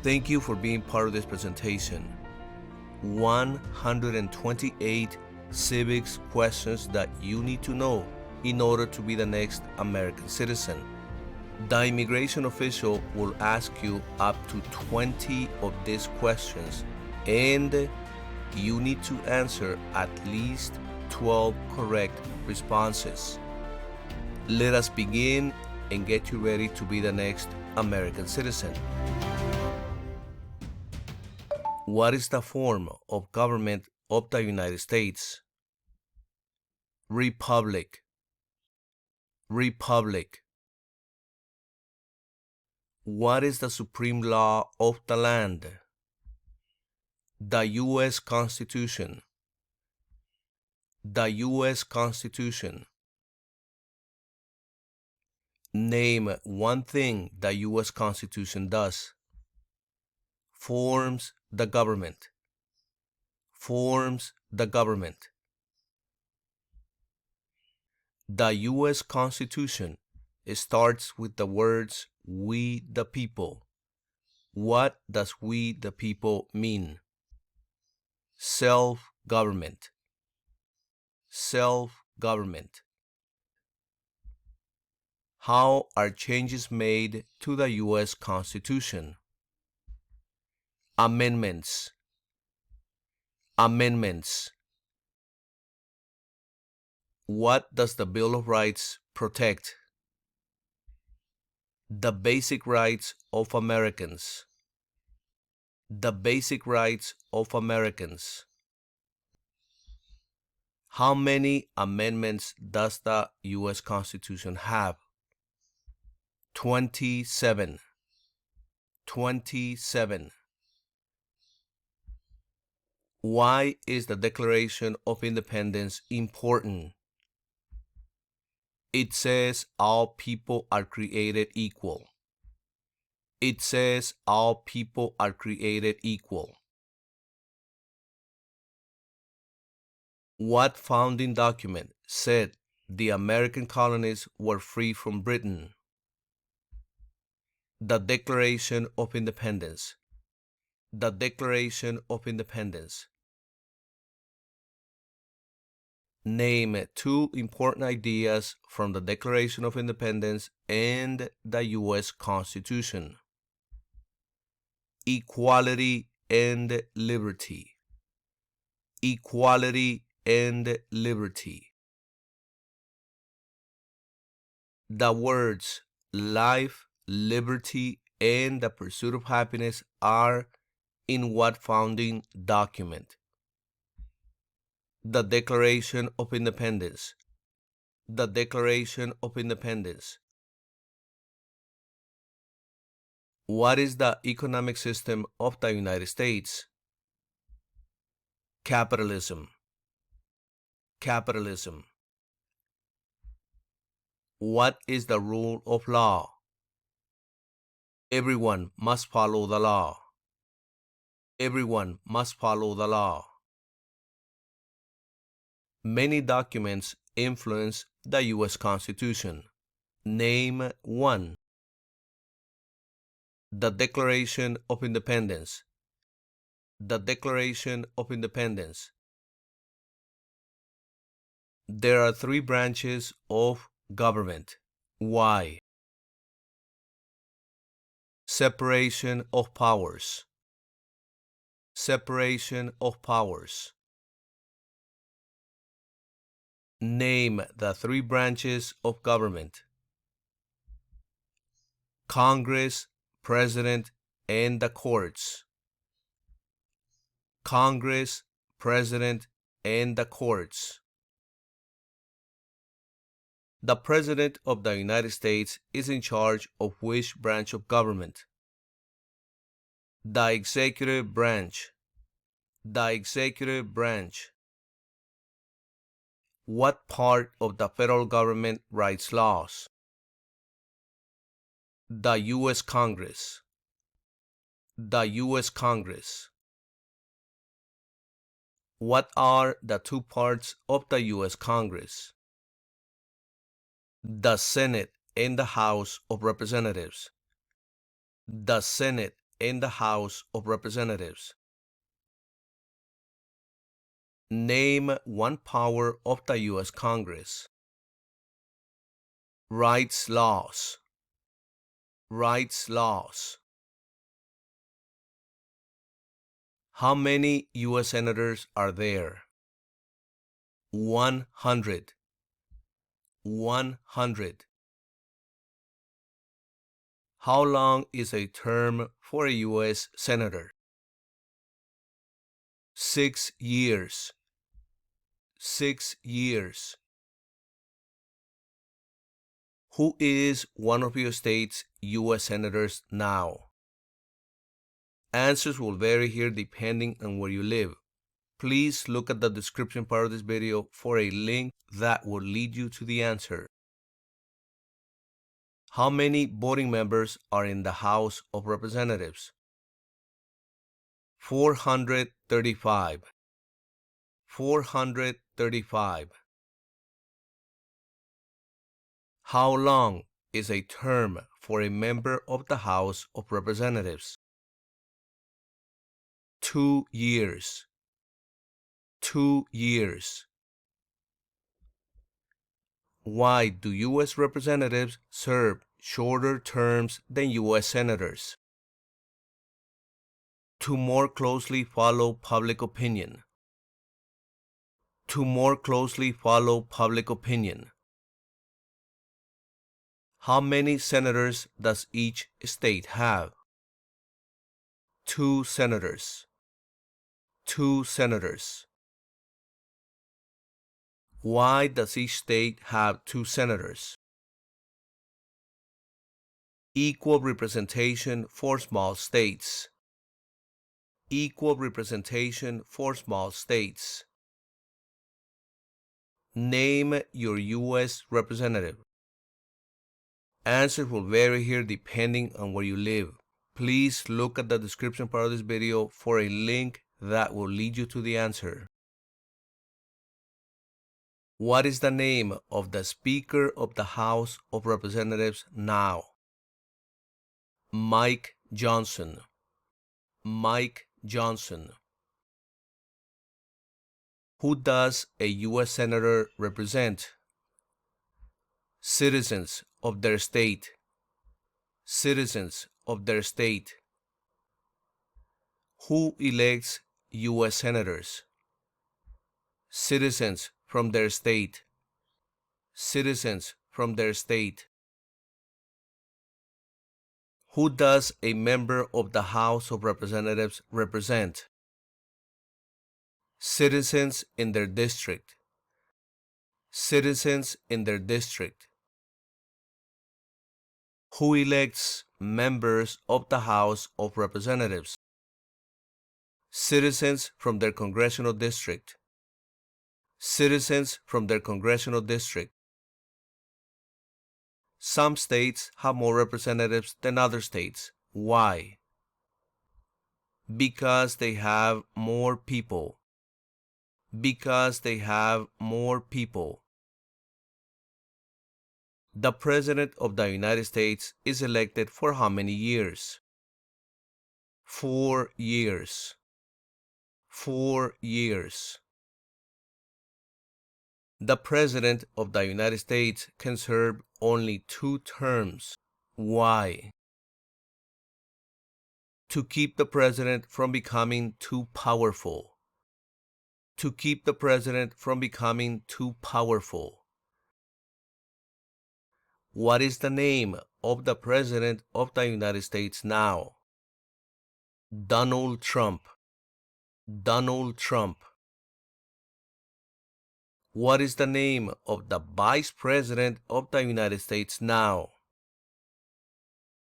Thank you for being part of this presentation. 128 civics questions that you need to know in order to be the next American citizen. The immigration official will ask you up to 20 of these questions, and you need to answer at least 12 correct responses. Let us begin and get you ready to be the next American citizen. What is the form of government of the United States? Republic. Republic. What is the supreme law of the land? The U.S. Constitution. The U.S. Constitution. Name one thing the U.S. Constitution does. Forms the government. Forms the government. The U.S. Constitution starts with the words "we the people." What does "we the people" mean? Self-government. Self-government. How are changes made to the U.S. Constitution? Amendments. Amendments. What does the Bill of Rights protect? The basic rights of Americans. The basic rights of Americans. How many amendments does the U.S. Constitution have? 27. 27. Why is the Declaration of Independence important? It says all people are created equal. It says all people are created equal. What founding document said the American colonies were free from Britain? The Declaration of Independence. The Declaration of Independence. Name two important ideas from the Declaration of Independence and the U.S. Constitution. Equality and liberty. Equality and liberty. The words life, liberty, and the pursuit of happiness are in what founding document? The Declaration of Independence. The Declaration of Independence. What is the economic system of the United States? Capitalism. Capitalism. What is the rule of law? Everyone must follow the law. Everyone must follow the law. Many documents influence the U.S. Constitution. Name one. The Declaration of Independence. The Declaration of Independence. There are three branches of government. Why? Separation of powers. Separation of powers. Name the three branches of government. Congress, President, and the courts. Congress, President, and the courts. The President of the United States is in charge of which branch of government? The executive branch. The executive branch. What part of the federal government writes laws? The U.S. Congress. The U.S. Congress. What are the two parts of the U.S. Congress? The Senate and the House of Representatives. The Senate in the House of Representatives. Name one power of the U.S. Congress. Rights laws. Rights laws. How many U.S. senators are there? 100. 100. How long is a term for a U.S. senator? 6 years. 6 years. Who is one of your state's U.S. senators now? Answers will vary here depending on where you live. Please look at the description part of this video for a link that will lead you to the answer. How many voting members are in the House of Representatives? 435. 435. How long is a term for a member of the House of Representatives? 2 years. 2 years. Why do U.S. representatives serve shorter terms than U.S. senators? To more closely follow public opinion. To more closely follow public opinion. How many senators does each state have? 2 senators. 2 senators. Why does each state have 2 senators? Equal representation for small states. Equal representation for small states. Name your U.S. representative. Answers will vary here depending on where you live. Please look at the description part of this video for a link that will lead you to the answer. What is the name of the Speaker of the House of Representatives now? Mike Johnson. Mike Johnson. Who does a U.S. Senator represent? Citizens of their state. Citizens of their state. Who elects U.S. Senators? Citizens from their state. Citizens from their state. Who does a member of the House of Representatives represent? Citizens in their district. Citizens in their district. Who elects members of the House of Representatives? Citizens from their congressional district. Citizens from their congressional district. Some states have more representatives than other states. Why? Because they have more people. Because they have more people. The President of the United States is elected for how many years? 4 years. 4 years. The President of the United States can serve only 2 terms. Why? To keep the President from becoming too powerful. To keep the President from becoming too powerful. What is the name of the President of the United States now? Donald Trump. Donald Trump. What is the name of the Vice President of the United States now?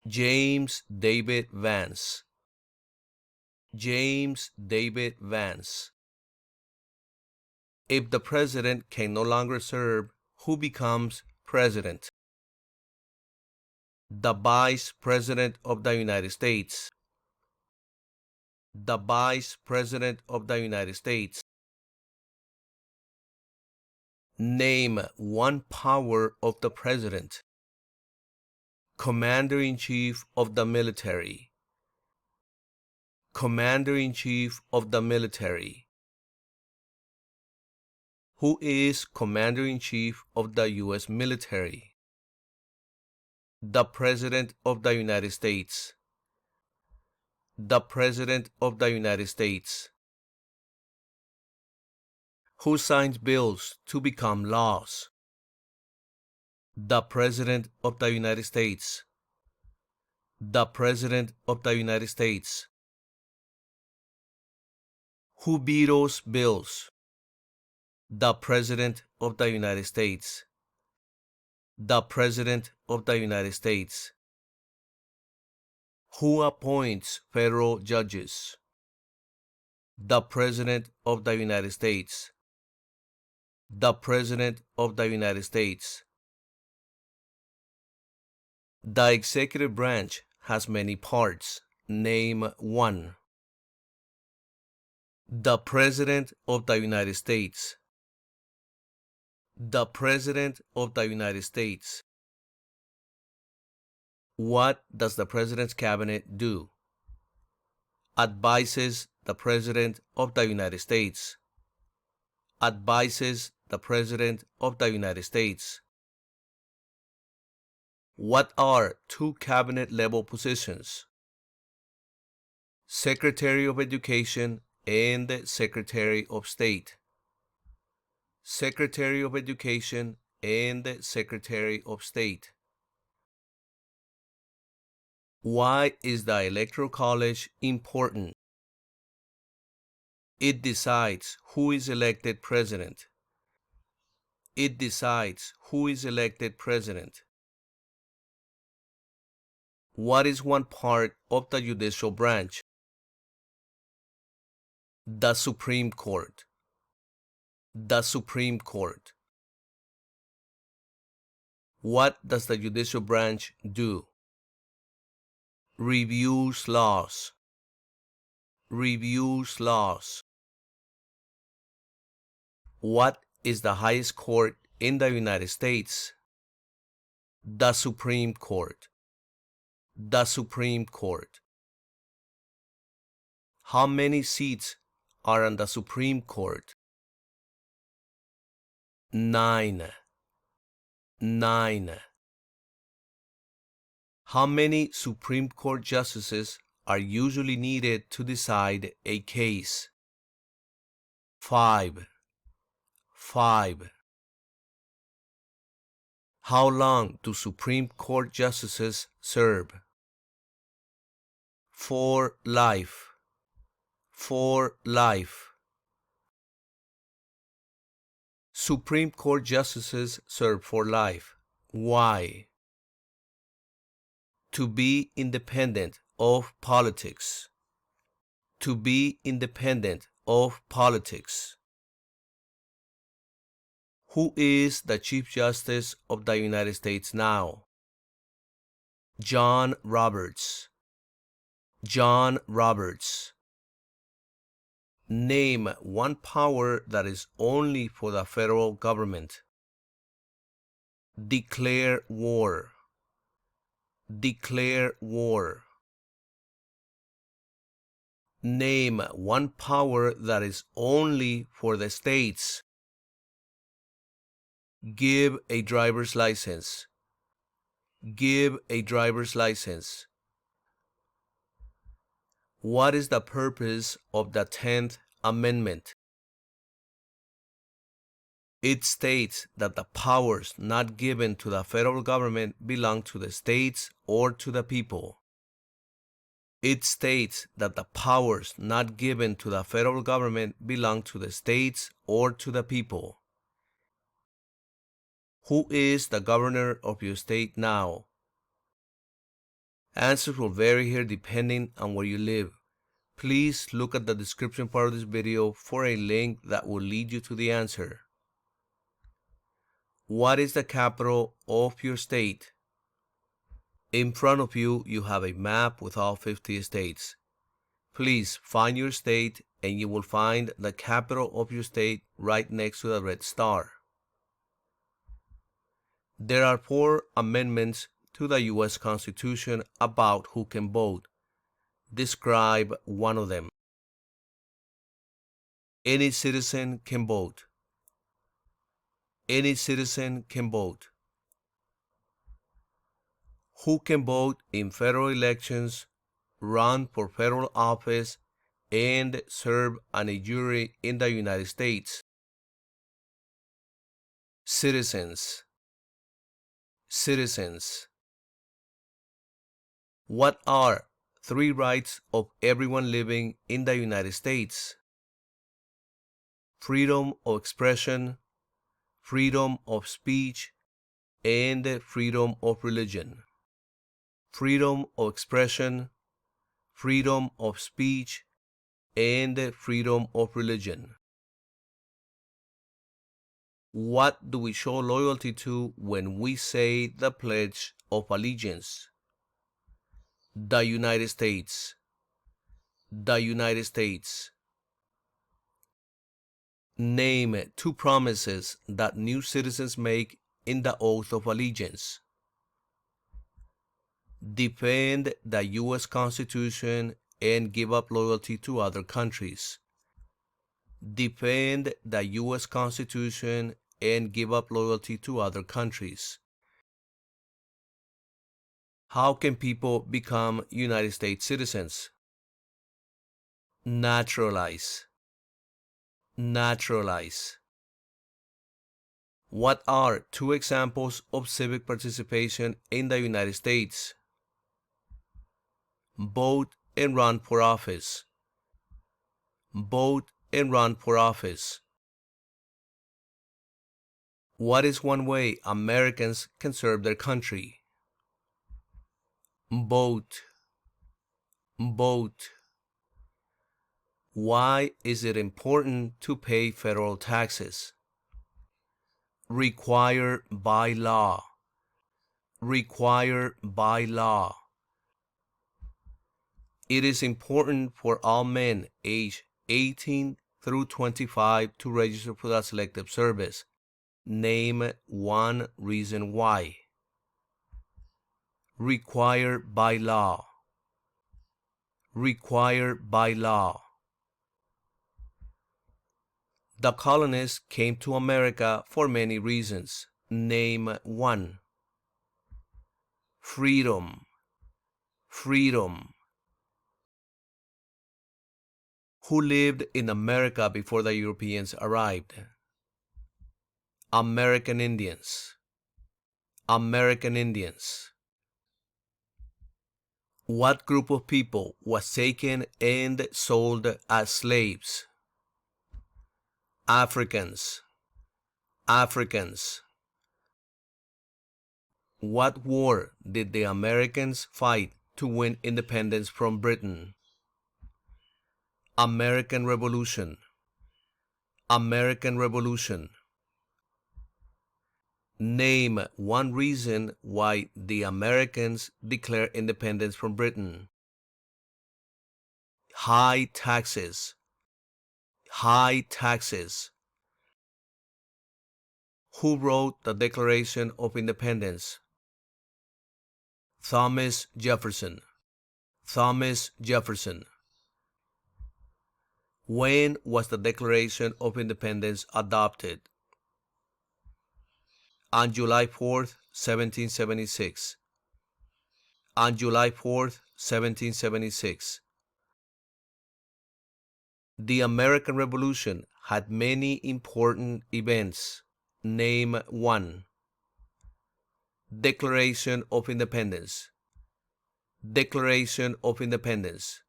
James David Vance. James David Vance. If the President can no longer serve, who becomes President? The Vice President of the United States. The Vice President of the United States. Name one power of the President. Commander-in-Chief of the military. Commander-in-Chief of the military. Who is Commander-in-Chief of the U.S. military? The President of the United States. The President of the United States. Who signs bills to become laws? The President of the United States. The President of the United States. Who vetoes bills? The President of the United States. The President of the United States. Who appoints federal judges? The President of the United States. The President of the United States. The executive branch has many parts. Name one. The President of the United States. The President of the United States. What does the President's Cabinet do? Advises the President of the United States. Advises the President of the United States. What are two cabinet-level positions? Secretary of Education and the Secretary of State. Secretary of Education and the Secretary of State. Why is the Electoral College important? It decides who is elected president. It decides who is elected president. What is one part of the judicial branch? The Supreme Court. The Supreme Court. What does the judicial branch do? Reviews laws. Reviews laws. What is the highest court in the United States? The Supreme Court. The Supreme Court. How many seats are on the Supreme Court? 9. 9. How many Supreme Court justices are usually needed to decide a case? 5. 5. How long do Supreme Court justices serve? For life. For life. Supreme Court justices serve for life. Why? To be independent of politics. To be independent of politics. Who is the Chief Justice of the United States now? John Roberts. John Roberts. Name one power that is only for the federal government. Declare war. Declare war. Name one power that is only for the states. Give a driver's license. Give a driver's license. What is the purpose of the 10th Amendment? It states that the powers not given to the federal government belong to the states or to the people. It states that the powers not given to the federal government belong to the states or to the people. Who is the governor of your state now? Answers will vary here depending on where you live. Please look at the description part of this video for a link that will lead you to the answer. What is the capital of your state? In front of you, you have a map with all 50 states. Please find your state and you will find the capital of your state right next to the red star. There are 4 amendments to the U.S. Constitution about who can vote. Describe one of them. Any citizen can vote. Any citizen can vote. Who can vote in federal elections, run for federal office, and serve on a jury in the United States? Citizens. Citizens. What are 3 rights of everyone living in the United States? Freedom of expression, freedom of speech, and freedom of religion. Freedom of expression, freedom of speech, and freedom of religion. What do we show loyalty to when we say the Pledge of Allegiance? The United States. The United States. Name 2 promises that new citizens make in the Oath of Allegiance. Defend the U.S. Constitution and give up loyalty to other countries. Defend the U.S. Constitution and give up loyalty to other countries. How can people become United States citizens? Naturalize. Naturalize. What are 2 examples of civic participation in the United States? Vote and run for office. Vote and run for office. What is one way Americans can serve their country? Vote. Vote. Why is it important to pay federal taxes? Required by law. Required by law. It is important for all men aged 18 through 25 to register for the Selective Service. Name 1 reason why. Required by law. Required by law. The colonists came to America for many reasons. Name 1. Freedom. Freedom. Who lived in America before the Europeans arrived? American Indians. American Indians. What group of people was taken and sold as slaves? Africans. Africans. What war did the Americans fight to win independence from Britain? American Revolution. American Revolution. Name 1 reason why the Americans declared independence from Britain. High taxes. High taxes. Who wrote the Declaration of Independence? Thomas Jefferson. Thomas Jefferson. When was the Declaration of Independence adopted? On July 4th, 1776. On July 4th, 1776. The American Revolution had many important events. Name 1. Declaration of Independence. Declaration of Independence.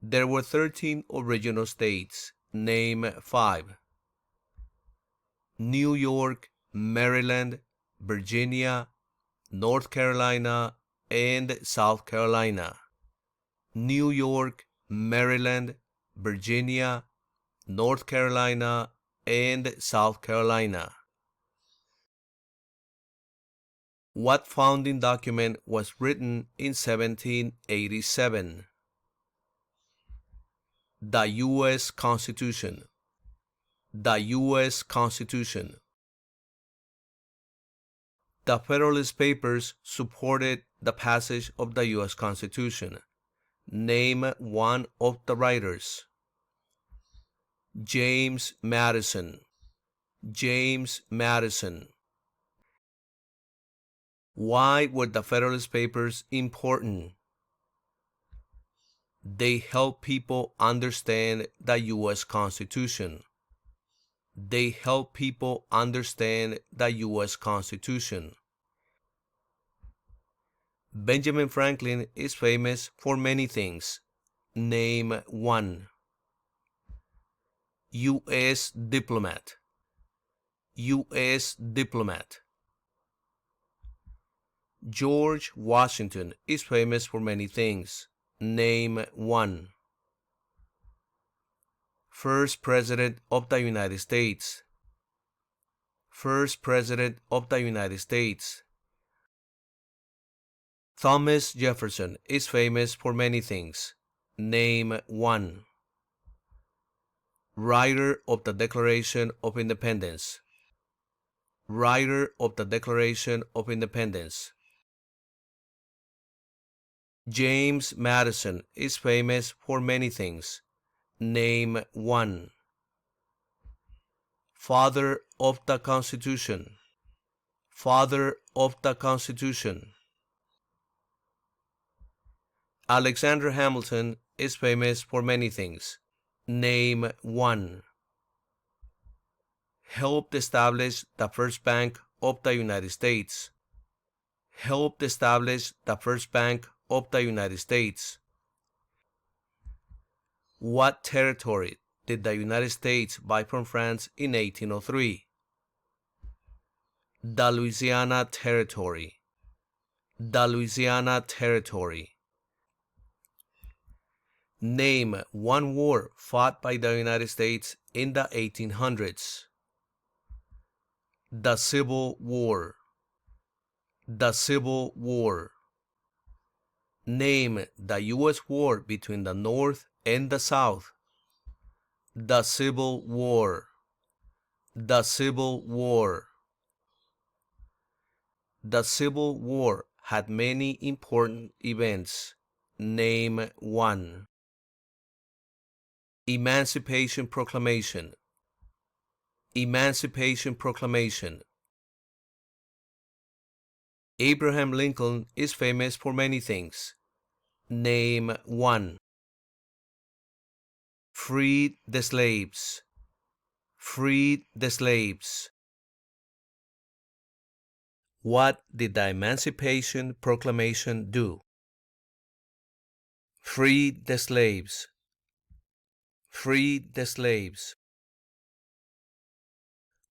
There were 13 original states. Name 5. New York, Maryland, Virginia, North Carolina, and South Carolina. New York, Maryland, Virginia, North Carolina, and South Carolina. What founding document was written in 1787? The U.S. Constitution. The U.S. Constitution. The Federalist Papers supported the passage of the U.S. Constitution. Name one of the writers. James Madison. James Madison. Why were the Federalist Papers important? They help people understand the U.S. Constitution. They help people understand the U.S. Constitution. Benjamin Franklin is famous for many things. Name one. U.S. diplomat. U.S. diplomat. George Washington is famous for many things. Name one. First President of the United States. First President of the United States. Thomas Jefferson is famous for many things. Name one. Writer of the Declaration of Independence. Writer of the Declaration of Independence. James Madison is famous for many things. Name one. Father of the Constitution. Father of the Constitution. Alexander Hamilton is famous for many things. Name one. Helped establish the first bank of the United States. Helped establish the first bank of the United States. What territory did the United States buy from France in 1803? The Louisiana Territory. The Louisiana Territory. Name one war fought by the United States in the 1800s. The Civil War. The Civil War. Name the U.S. war between the North and the South. The Civil War. The Civil War. The Civil War had many important events. Name one. Emancipation Proclamation. Emancipation Proclamation. Abraham Lincoln is famous for many things. Name one. Freed the slaves. Freed the slaves. What did the Emancipation Proclamation do? Freed the slaves. Freed the slaves.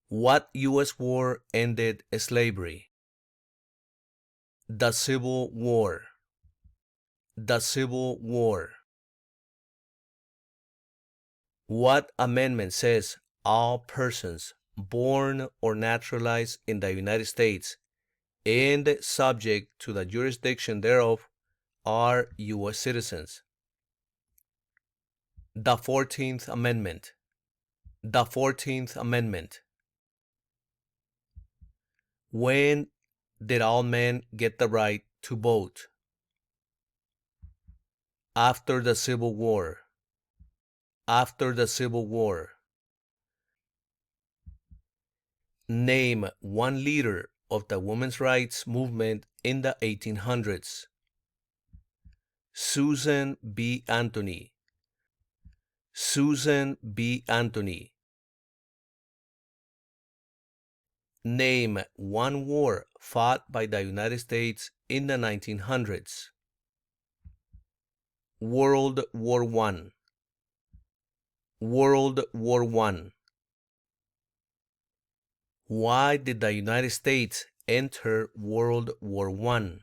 What U.S. war ended slavery? The Civil War. The Civil War. What amendment says all persons born or naturalized in the United States and subject to the jurisdiction thereof are U.S. citizens? The 14th Amendment. The 14th Amendment. When did all men get the right to vote? After the Civil War. After the Civil War. Name one leader of the women's rights movement in the 1800s. Susan B. Anthony. Susan B. Anthony. Name one war fought by the United States in the 1900s. World War I. World War I. Why did the United States enter World War I?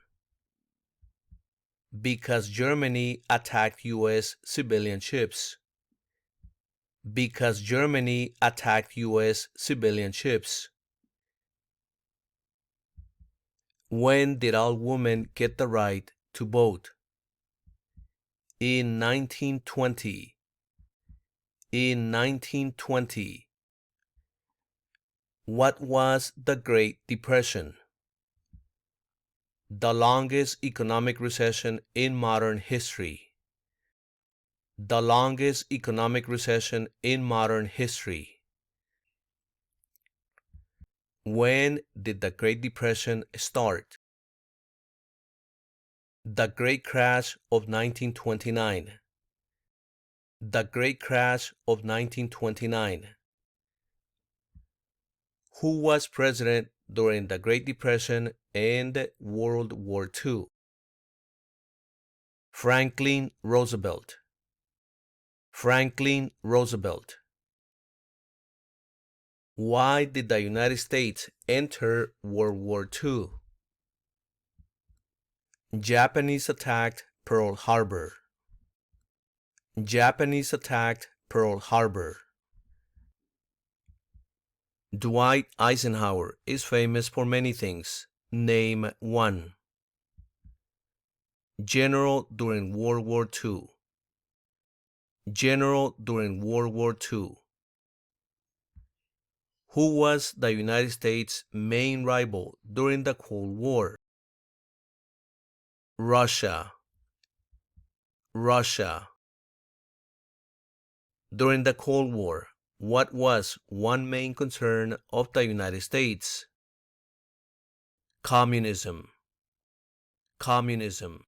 Because Germany attacked U.S. civilian ships. Because Germany attacked U.S. civilian ships. When did all women get the right to vote? In 1920. In 1920. What was the Great Depression? The longest economic recession in modern history. The longest economic recession in modern history. When did the Great Depression start? The Great Crash of 1929. The Great Crash of 1929. Who was president during the Great Depression and World War II? Franklin Roosevelt. Franklin Roosevelt. Why did the United States enter World War II? Japanese attacked Pearl Harbor. Japanese attacked Pearl Harbor. Dwight Eisenhower is famous for many things. Name one. General during World War II. General during World War II. Who was the United States' main rival during the Cold War? Russia. Russia. During the Cold War, what was one main concern of the United States? Communism. Communism.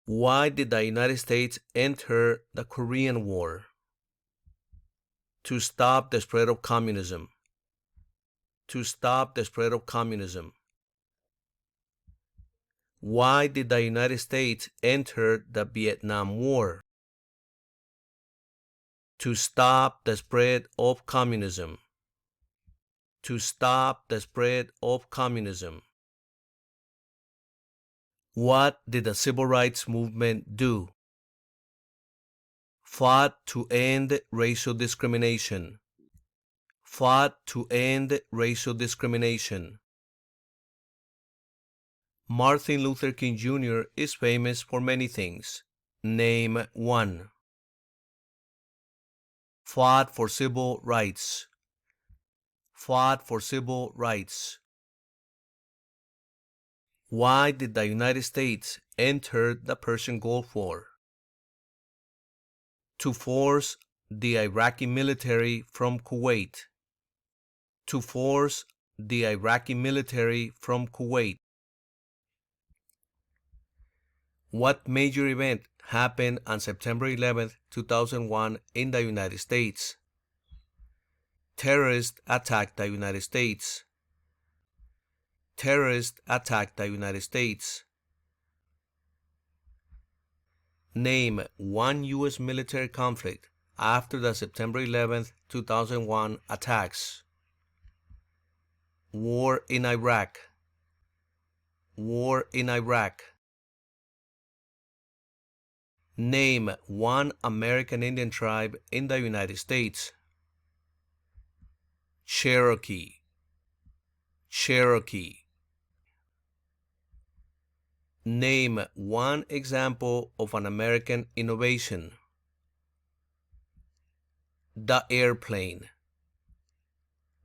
Why did the United States enter the Korean War? To stop the spread of communism. To stop the spread of communism. Why did the United States enter the Vietnam War? To stop the spread of communism. To stop the spread of communism. What did the Civil Rights Movement do? Fought to end racial discrimination. Fought to end racial discrimination. Martin Luther King Jr. is famous for many things. Name one. Fought for civil rights. Fought for civil rights. Why did the United States enter the Persian Gulf War? To force the Iraqi military from Kuwait. To force the Iraqi military from Kuwait. What major event happened on September 11, 2001 in the United States? Terrorists attacked the United States. Terrorists attacked the United States. Name one U.S. military conflict after the September 11, 2001 attacks. War in Iraq. War in Iraq. Name one American Indian tribe in the United States. Cherokee. Cherokee. Name one example of an American innovation. The airplane.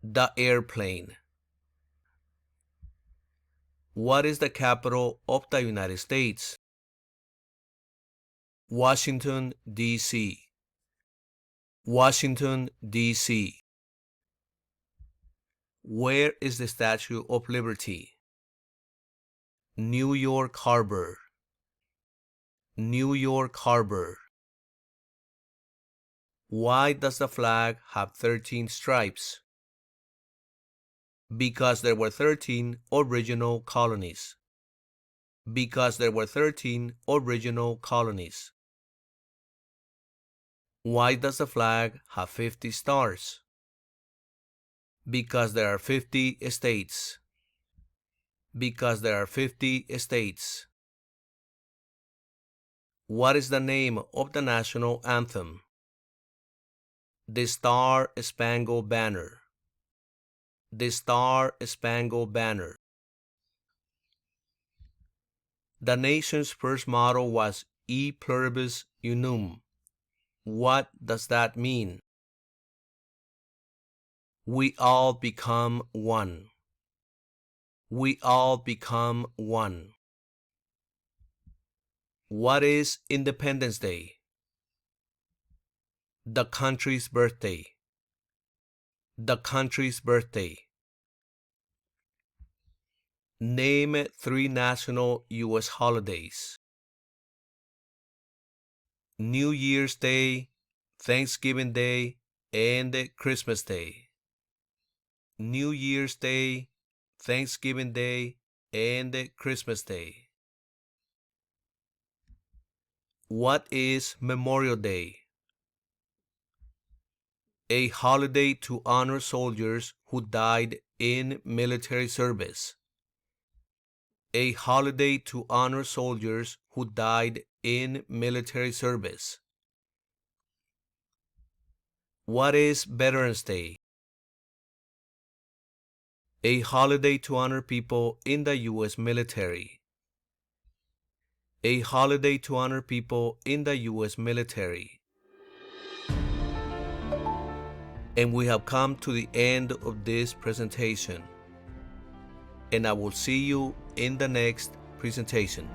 The airplane. What is the capital of the United States? Washington, D.C. Washington, D.C. Where is the Statue of Liberty? New York Harbor. New York Harbor. Why does the flag have 13 stripes? Because there were 13 original colonies. Because there were 13 original colonies. Why does the flag have 50 stars? Because there are 50 states. Because there are 50 states. What is the name of the national anthem? The Star-Spangled Banner. The Star-Spangled Banner. The nation's first motto was E Pluribus Unum. What does that mean? We all become one. We all become one. What is Independence Day? The country's birthday. The country's birthday. Name 3 national U.S. holidays. New Year's Day, Thanksgiving Day, and Christmas Day. New Year's Day, Thanksgiving Day, and Christmas Day. What is Memorial Day? A holiday to honor soldiers who died in military service. A holiday to honor soldiers who died in military service. What is Veterans Day? A holiday to honor people in the U.S. military. A holiday to honor people in the U.S. military. And we have come to the end of this presentation. And I will see you in the next presentation.